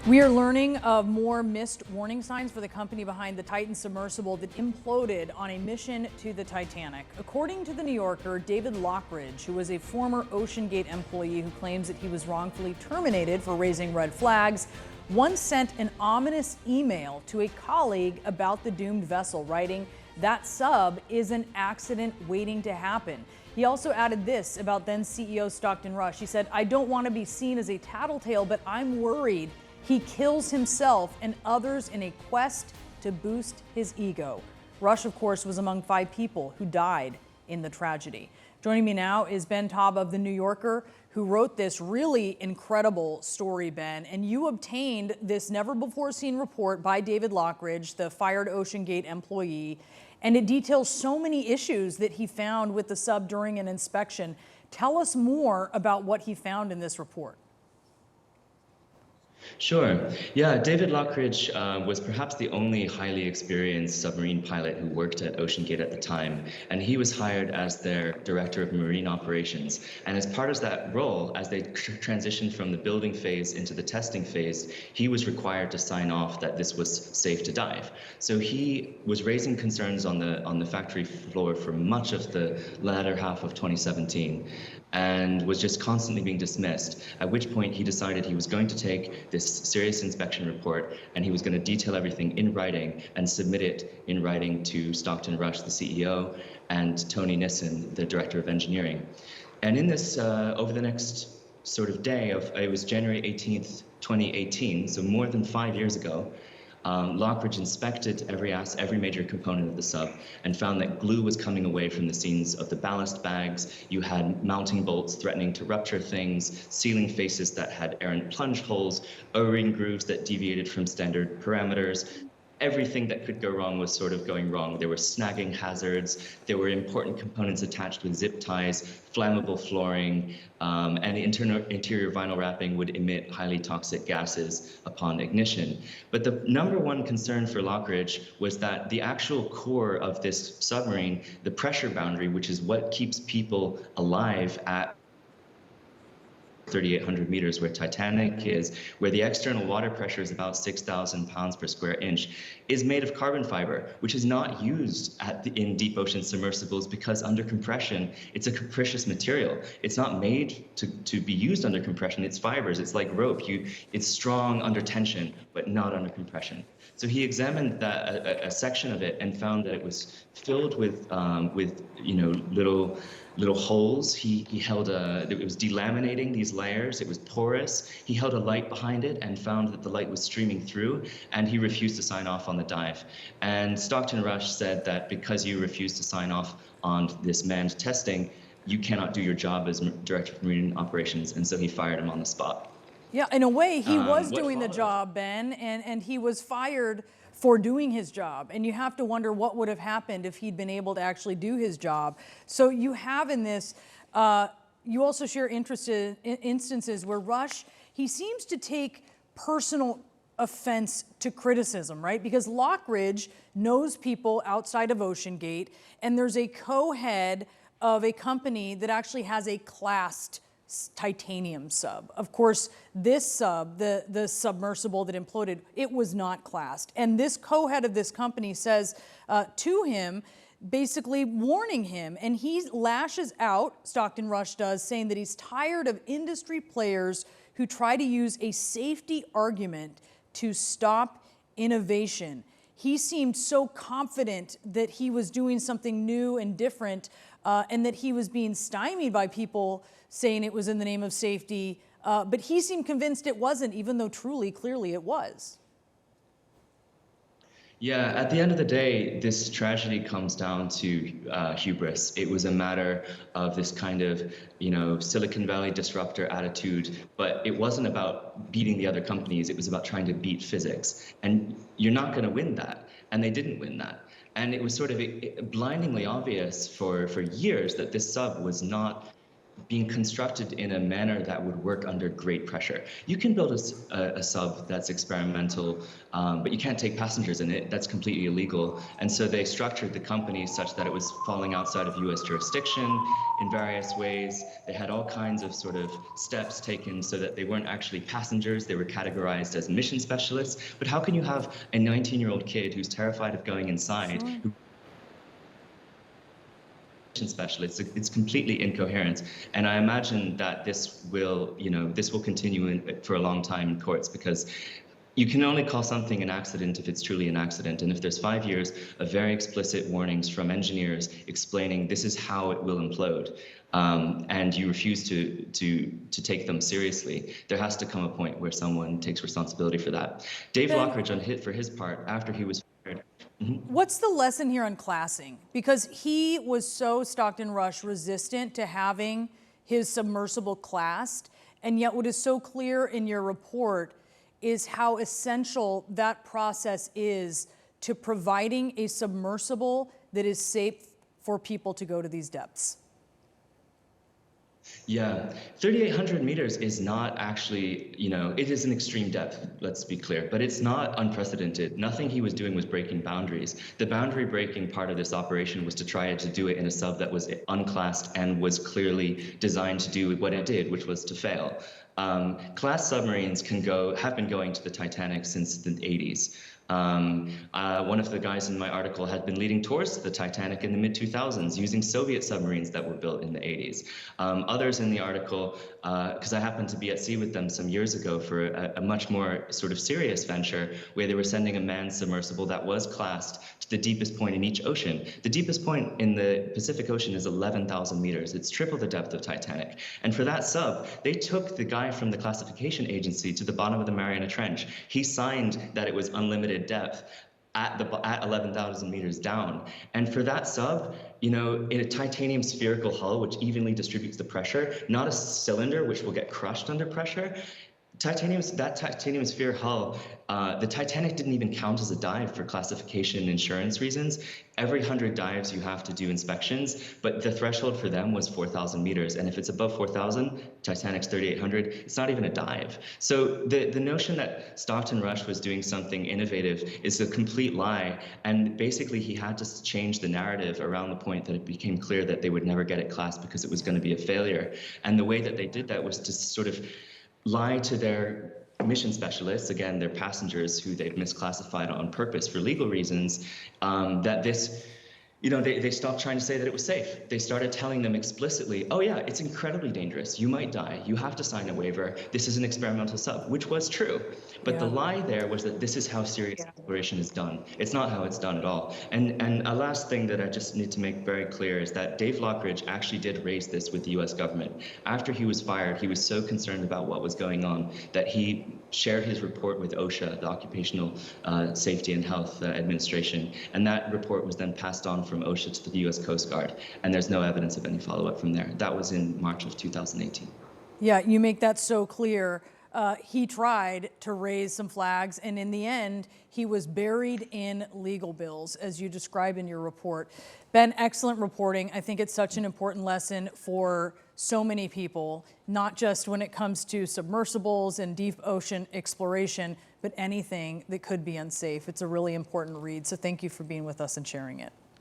We are learning of more missed warning signs for the company behind the Titan submersible that imploded on a mission to the Titanic. According to The New Yorker, David Lockridge, who was a former OceanGate employee who claims that he was wrongfully terminated for raising red flags, once sent an ominous email to a colleague about the doomed vessel, writing, "That sub is an accident waiting to happen." He also added this about then CEO Stockton Rush. He said, "I don't want to be seen as a tattletale, but I'm worried he kills himself and others in a quest to boost his ego." Rush, of course, was among 5 people who died in the tragedy. Joining me now is Ben Taub of The New Yorker, who wrote this really incredible story, Ben. And you obtained this never-before-seen report by David Lockridge, the fired OceanGate employee, and it details so many issues that he found with the sub during an inspection. Tell us more about what he found in this report. Sure. Yeah, David Lockridge was perhaps the only highly experienced submarine pilot who worked at OceanGate at the time, and he was hired as their director of marine operations. And as part of that role, as they transitioned from the building phase into the testing phase, he was required to sign off that this was safe to dive. So he was raising concerns on the factory floor for much of the latter half of 2017. And was just constantly being dismissed, at which point he decided he was going to take this serious inspection report and he was going to detail everything in writing and submit it in writing to Stockton Rush, the CEO, and Tony Nissen, the director of engineering. And in this, over the next sort of day of, it was January 18th, 2018, so more than 5 years ago, Lockridge inspected every major component of the sub and found that glue was coming away from the seams of the ballast bags. You had mounting bolts threatening to rupture things, ceiling faces that had errant plunge holes, O-ring grooves that deviated from standard parameters. Everything that could go wrong was sort of going wrong. There were snagging hazards, there were important components attached with zip ties, flammable flooring, and interior vinyl wrapping would emit highly toxic gases upon ignition. But the number one concern for Lockridge was that the actual core of this submarine, the pressure boundary, which is what keeps people alive at 3,800 meters where Titanic is, where the external water pressure is about 6,000 pounds per square inch, is made of carbon fiber, which is not used in deep ocean submersibles because under compression, it's a capricious material. It's not made to be used under compression. It's fibers. It's like rope. It's strong under tension, but not under compression. So he examined a section of it and found that it was filled with little holes. It was delaminating these layers. It was porous. He held a light behind it and found that the light was streaming through, and he refused to sign off on the dive. And Stockton Rush said that because you refused to sign off on this manned testing, you cannot do your job as director of marine operations, and so he fired him on the spot. Yeah, in a way, he was doing the job, Ben, and he was fired for doing his job. And you have to wonder what would have happened if he'd been able to actually do his job. So you have in this, you also share instances where Rush, he seems to take personal offense to criticism, right? Because Lockridge knows people outside of OceanGate, and there's a co-head of a company that actually has a classed titanium sub. Of course, this sub, the submersible that imploded, it was not classed. And this co-head of this company says to him, basically warning him, and he lashes out, Stockton Rush does, saying that he's tired of industry players who try to use a safety argument to stop innovation. He seemed so confident that he was doing something new and different, and that he was being stymied by people saying it was in the name of safety, but he seemed convinced it wasn't, even though clearly it was. Yeah, at the end of the day, this tragedy comes down to hubris. It was a matter of this kind of, Silicon Valley disruptor attitude, but it wasn't about beating the other companies. It was about trying to beat physics. And you're not going to win that. And they didn't win that. And it was sort of blindingly obvious for years that this sub was not being constructed in a manner that would work under great pressure. You can build a sub that's experimental, but you can't take passengers in it. That's completely illegal. And so they structured the company such that it was falling outside of US jurisdiction in various ways. They had all kinds of sort of steps taken so that they weren't actually passengers. They were categorized as mission specialists. But how can you have a 19-year-old kid who's terrified of going inside, who specialists? It's completely incoherent, and I imagine that this will continue for a long time in courts, because you can only call something an accident if it's truly an accident. And if there's 5 years of very explicit warnings from engineers explaining this is how it will implode, and you refuse to take them seriously, there has to come a point where someone takes responsibility for that. Dave Lockridge, for his part, after he was fired. What's the lesson here on classing? Because he was so Stockton Rush resistant to having his submersible classed, and yet what is so clear in your report is how essential that process is to providing a submersible that is safe for people to go to these depths. Yeah, 3,800 meters is not actually, it is an extreme depth, let's be clear, but it's not unprecedented. Nothing he was doing was breaking boundaries. The boundary breaking part of this operation was to try to do it in a sub that was unclassed and was clearly designed to do what it did, which was to fail. Class submarines have been going to the Titanic since the 80s. One of the guys in my article had been leading tours to the Titanic in the mid-2000s using Soviet submarines that were built in the 80s. Others in the article, because I happened to be at sea with them some years ago for a much more sort of serious venture, where they were sending a manned submersible that was classed to the deepest point in each ocean. The deepest point in the Pacific Ocean is 11,000 meters. It's triple the depth of Titanic. And for that sub, they took the guy from the classification agency to the bottom of the Mariana Trench. He signed that it was unlimited depth at 11,000 meters down. And for that sub, in a titanium spherical hull, which evenly distributes the pressure, not a cylinder which will get crushed under pressure, that titanium sphere hull, the Titanic didn't even count as a dive for classification and insurance reasons. Every 100 dives you have to do inspections, but the threshold for them was 4,000 meters. And if it's above 4,000, Titanic's 3,800, it's not even a dive. So the notion that Stockton Rush was doing something innovative is a complete lie. And basically he had to change the narrative around the point that it became clear that they would never get it classed because it was going to be a failure. And the way that they did that was to sort of lie to their mission specialists, again, their passengers who they've misclassified on purpose for legal reasons, that this, they stopped trying to say that it was safe. They started telling them explicitly, oh yeah, it's incredibly dangerous. You might die. You have to sign a waiver. This is an experimental sub, which was true. But the lie there was that this is how serious exploration is done. It's not how it's done at all. And a last thing that I just need to make very clear is that Dave Lockridge actually did raise this with the US government. After he was fired, he was so concerned about what was going on that he shared his report with OSHA, the Occupational Safety and Health Administration, and that report was then passed on from OSHA to the US Coast Guard, and there's no evidence of any follow-up from there. That was in March of 2018. Yeah, you make that so clear. He tried to raise some flags, and in the end, he was buried in legal bills, as you describe in your report. Ben, excellent reporting. I think it's such an important lesson for so many people, not just when it comes to submersibles and deep ocean exploration, but anything that could be unsafe. It's a really important read, so thank you for being with us and sharing it.